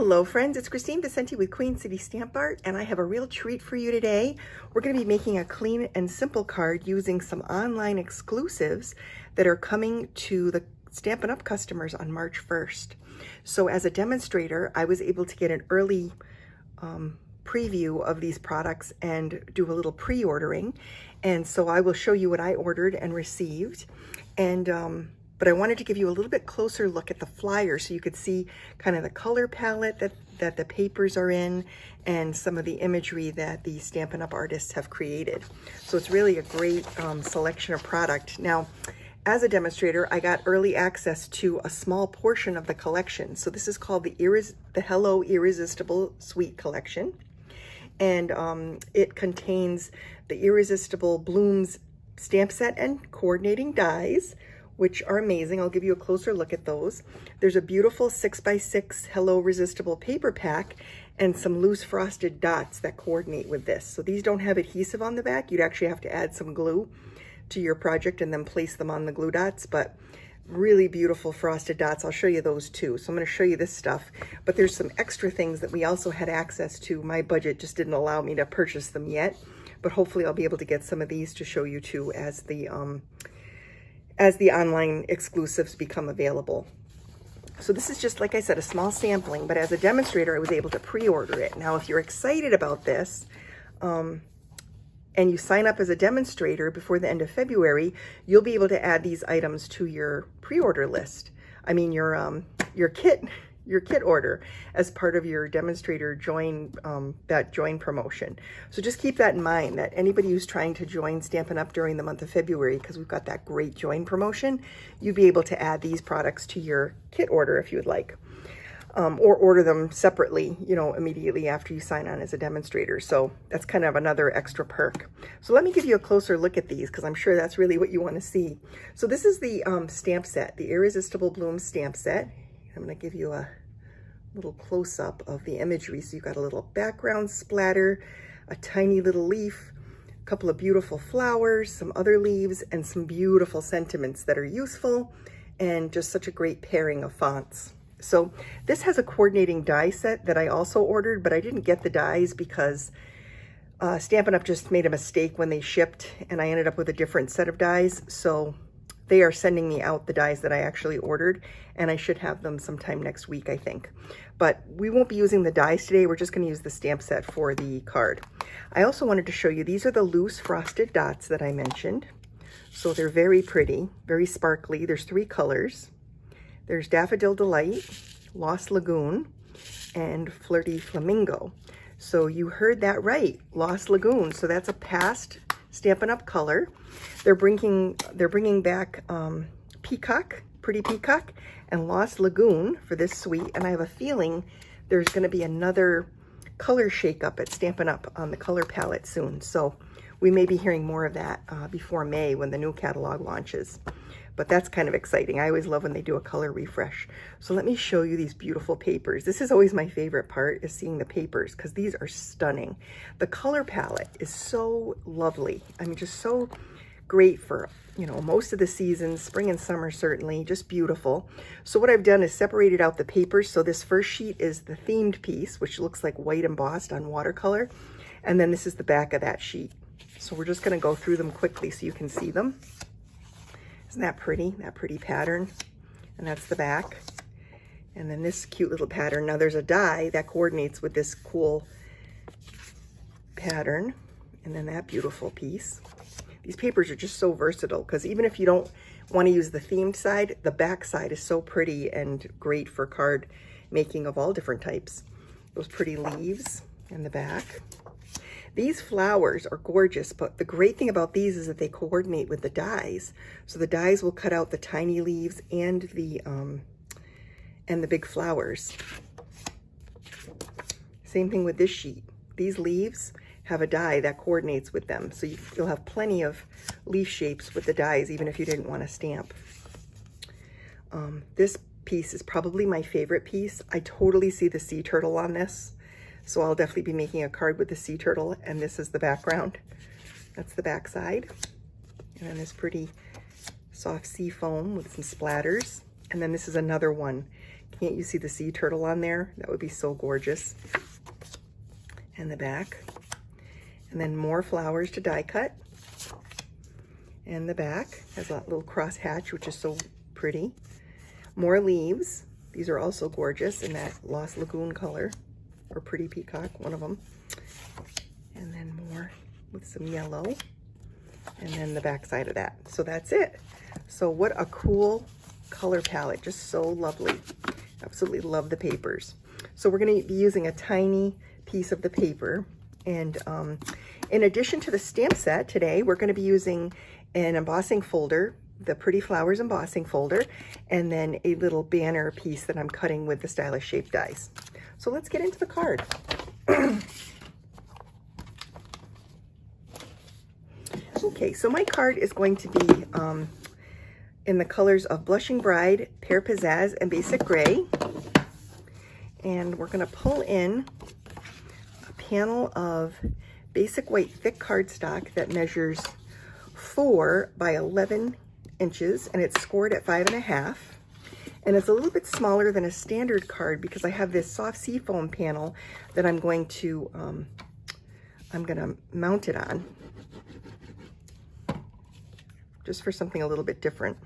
Hello friends, it's Kristine Vicente with Queen City Stamp Art, and I have a real treat for you today. We're going to be making a clean and simple card using some online exclusives that are coming to the Stampin' Up customers on March 1st. So as a demonstrator, I was able to get an early preview of these products and do a little pre-ordering. And so I will show you what I ordered and received. But I wanted to give you a little bit closer look at the flyer so you could see kind of the color palette that the papers are in and some of the imagery that the Stampin' Up artists have created. So it's really a great selection of product. Now, as a demonstrator, I got early access to a small portion of the collection. So this is called the Hello Irresistible Suite Collection. And it contains the Irresistible Blooms stamp set and coordinating dies, which are amazing. I'll give you a closer look at those. There's a beautiful 6x6 Hello Resistible paper pack and some loose frosted dots that coordinate with this. So these don't have adhesive on the back. You'd actually have to add some glue to your project and then place them on the glue dots, but really beautiful frosted dots. I'll show you those too. So I'm going to show you this stuff, but there's some extra things that we also had access to. My budget just didn't allow me to purchase them yet, but hopefully I'll be able to get some of these to show you too as the online exclusives become available. So this is just, like I said, a small sampling, but as a demonstrator, I was able to pre-order it. Now, if you're excited about this, and you sign up as a demonstrator before the end of February, you'll be able to add these items to your pre-order list. I mean, your kit order as part of your demonstrator join promotion. So just keep that in mind, that anybody who's trying to join Stampin' Up during the month of February, because we've got that great join promotion, you'll be able to add these products to your kit order if you would like, or order them separately, immediately after you sign on as a demonstrator. So that's kind of another extra perk. So let me give you a closer look at these, because I'm sure that's really what you want to see. So this is the stamp set, the Irresistible Bloom stamp set. I'm going to give you a little close-up of the imagery. So you've got a little background splatter, a tiny little leaf, a couple of beautiful flowers, some other leaves, and some beautiful sentiments that are useful, and just such a great pairing of fonts. So this has a coordinating die set that I also ordered, but I didn't get the dies because Stampin' Up just made a mistake when they shipped, and I ended up with a different set of dies. So they are sending me out the dies that I actually ordered, and I should have them sometime next week, I think. But we won't be using the dies today. We're just going to use the stamp set for the card. I also wanted to show you, these are the loose frosted dots that I mentioned. So they're very pretty, very sparkly. There's 3 colors. There's Daffodil Delight, Lost Lagoon, and Flirty Flamingo. So you heard that right, Lost Lagoon. So that's a past Stampin' Up color. They're bringing back Peacock, Pretty Peacock, and Lost Lagoon for this suite. And I have a feeling there's going to be another color shakeup at Stampin' Up on the color palette soon. So we may be hearing more of that before May when the new catalog launches. But that's kind of exciting. I always love when they do a color refresh. So let me show you these beautiful papers. This is always my favorite part, is seeing the papers, because these are stunning. The color palette is so lovely. I mean, just so great for, most of the seasons, spring and summer certainly, just beautiful. So what I've done is separated out the papers. So this first sheet is the themed piece, which looks like white embossed on watercolor. And then this is the back of that sheet. So we're just going to go through them quickly so you can see them. Isn't that pretty? That pretty pattern. And that's the back. And then this cute little pattern. Now there's a die that coordinates with this cool pattern. And then that beautiful piece. These papers are just so versatile, because even if you don't want to use the themed side, the back side is so pretty and great for card making of all different types. Those pretty leaves in the back. These flowers are gorgeous, but the great thing about these is that they coordinate with the dies. So the dies will cut out the tiny leaves and the big flowers. Same thing with this sheet. These leaves have a die that coordinates with them. So you'll have plenty of leaf shapes with the dies, even if you didn't want to stamp. This piece is probably my favorite piece. I totally see the sea turtle on this. So I'll definitely be making a card with the sea turtle, and this is the background. That's the back side. And then this pretty soft sea foam with some splatters. And then this is another one Can't you see the sea turtle on there? That would be so gorgeous. And the back. And then more flowers to die cut. And the back has a little cross hatch, which is so pretty. More leaves. These are also gorgeous in that Lost Lagoon color, or Pretty Peacock, one of them. And then more with some yellow. And then the back side of that. So that's it. So what a cool color palette. Just so lovely. Absolutely love the papers. So we're going to be using a tiny piece of the paper. And in addition to the stamp set today, we're going to be using an embossing folder, the Pretty Flowers embossing folder, and then a little banner piece that I'm cutting with the stylish shape dies. So let's get into the card. Okay, so my card is going to be in the colors of Blushing Bride, Pear Pizzazz, and Basic Gray. And we're going to pull in a panel of basic white thick cardstock that measures 4 by 11 inches, and it's scored at 5.5. And it's a little bit smaller than a standard card because I have this soft seafoam panel that I'm going to mount it on, just for something a little bit different.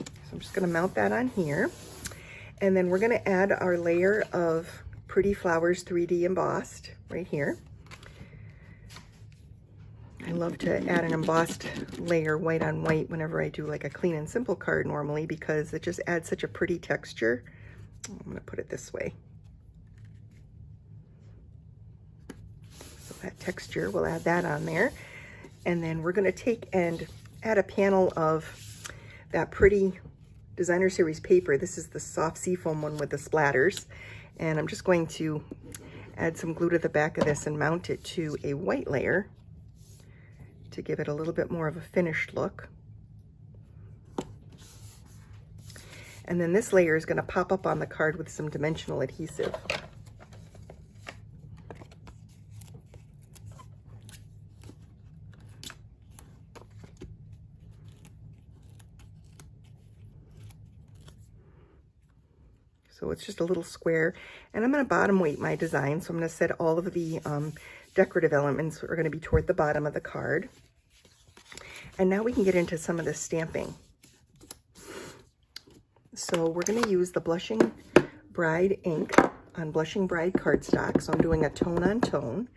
So I'm just going to mount that on here. And then we're going to add our layer of Pretty Flowers 3D embossed right here. I love to add an embossed layer white on white whenever I do like a clean and simple card normally, because it just adds such a pretty texture. I'm going to put it this way. So that texture, we'll add that on there. And then we're going to take and add a panel of that Pretty Designer Series paper. This is the soft seafoam one with the splatters. And I'm just going to add some glue to the back of this and mount it to a white layer to give it a little bit more of a finished look. And then this layer is going to pop up on the card with some dimensional adhesive. So it's just a little square, and I'm going to bottom weight my design. So I'm going to set all of the decorative elements are going to be toward the bottom of the card. And now we can get into some of the stamping. So we're going to use the Blushing Bride ink on Blushing Bride cardstock. So I'm doing a tone on tone,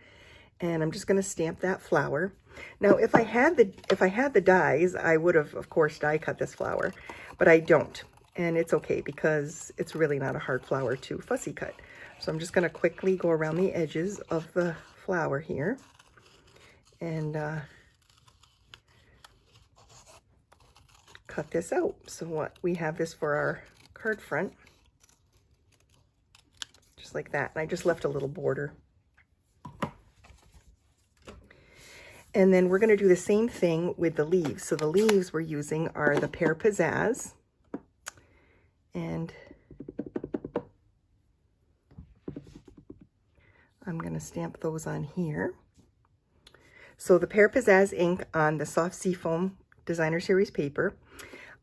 and I'm just going to stamp that flower. Now, if I had the dies, I would have, of course, die cut this flower, but I don't. And it's okay because it's really not a hard flower to fussy cut. So I'm just going to quickly go around the edges of the flower here and cut this out. So what we have this for our card front, just like that. And I just left a little border. And then we're going to do the same thing with the leaves. So the leaves we're using are the Pear Pizzazz. And I'm going to stamp those on here. So the Pear Pizzazz ink on the soft seafoam Designer Series paper.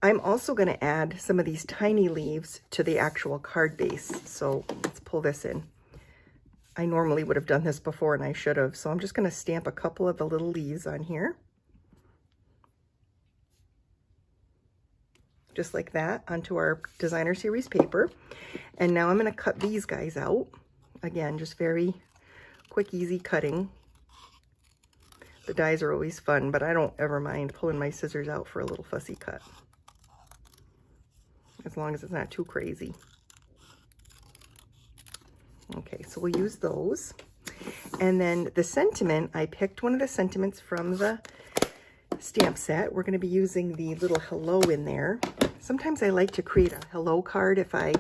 I'm also going to add some of these tiny leaves to the actual card base. So let's pull this in. I normally would have done this before and I should have. So I'm just going to stamp a couple of the little leaves on here. Just like that onto our Designer Series paper. And now I'm going to cut these guys out. Again, just very quick, easy cutting. The dies are always fun, but I don't ever mind pulling my scissors out for a little fussy cut, as long as it's not too crazy. Okay, so we'll use those. And then the sentiment, I picked one of the sentiments from the stamp set. We're going to be using the little hello in there. Sometimes I like to create a hello card if I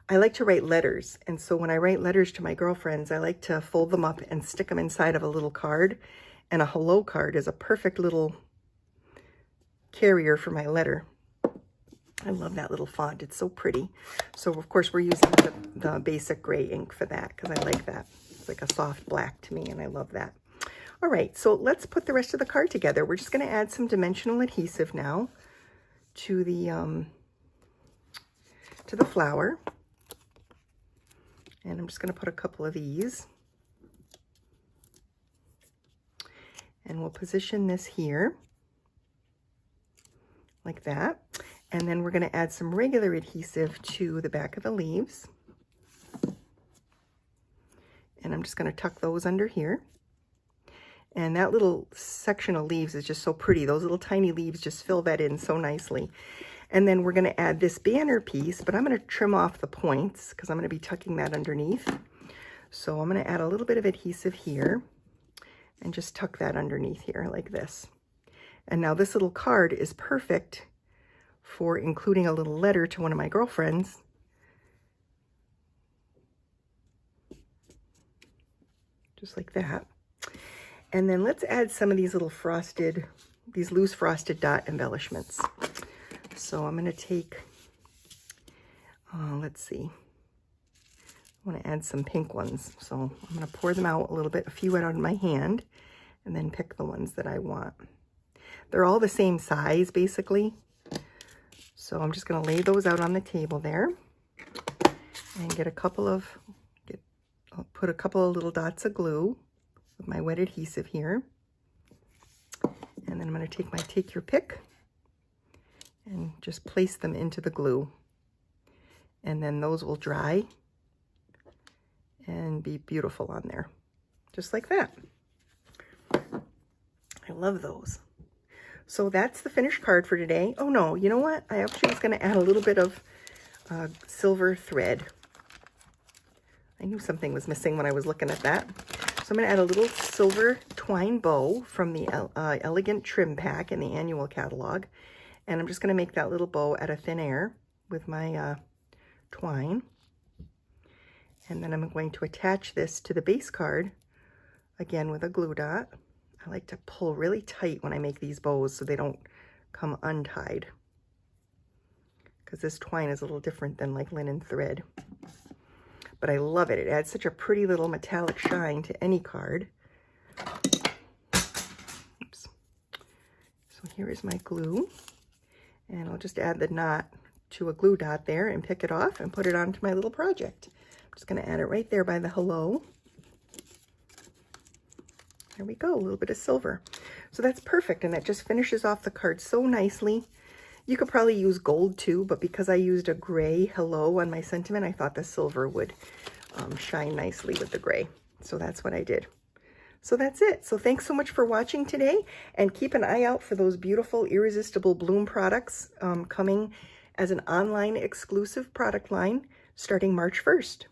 like to write letters. And so when I write letters to my girlfriends, I like to fold them up and stick them inside of a little card. And a hello card is a perfect little carrier for my letter. I love that little font. It's so pretty. So of course we're using the basic gray ink for that because I like that. It's like a soft black to me and I love that. All right, so let's put the rest of the card together. We're just going to add some dimensional adhesive now. to the flower. And I'm just going to put a couple of these. And we'll position this here like that. And then we're going to add some regular adhesive to the back of the leaves. And I'm just going to tuck those under here. And that little section of leaves is just so pretty. Those little tiny leaves just fill that in so nicely. And then we're going to add this banner piece, but I'm going to trim off the points because I'm going to be tucking that underneath. So I'm going to add a little bit of adhesive here and just tuck that underneath here like this. And now this little card is perfect for including a little letter to one of my girlfriends. Just like that. And then let's add some of these little frosted, these loose frosted dot embellishments. So I'm going to take, let's see, I want to add some pink ones. So I'm going to pour them out a little bit, a few out of my hand, and then pick the ones that I want. They're all the same size, basically. So I'm just going to lay those out on the table there and get a couple of, I'll put a couple of little dots of glue with my wet adhesive here. And then I'm going to take my take your pick and just place them into the glue. And then those will dry and be beautiful on there. Just like that. I love those. So that's the finished card for today. Oh no, you know what? I actually was going to add a little bit of silver thread. I knew something was missing when I was looking at that. So I'm going to add a little silver twine bow from the Elegant Trim Pack in the annual catalog. And I'm just going to make that little bow out of thin air with my twine. And then I'm going to attach this to the base card, again with a glue dot. I like to pull really tight when I make these bows so they don't come untied, because this twine is a little different than like linen thread. But I love it. It adds such a pretty little metallic shine to any card. Oops. So here is my glue. And I'll just add the knot to a glue dot there and pick it off and put it onto my little project. I'm just going to add it right there by the hello. There we go, a little bit of silver. So that's perfect, and that just finishes off the card so nicely. You could probably use gold too, but because I used a gray hello on my sentiment, I thought the silver would shine nicely with the gray. So that's what I did. So that's it. So thanks so much for watching today, and keep an eye out for those beautiful Irresistible Bloom products coming as an online exclusive product line starting March 1st.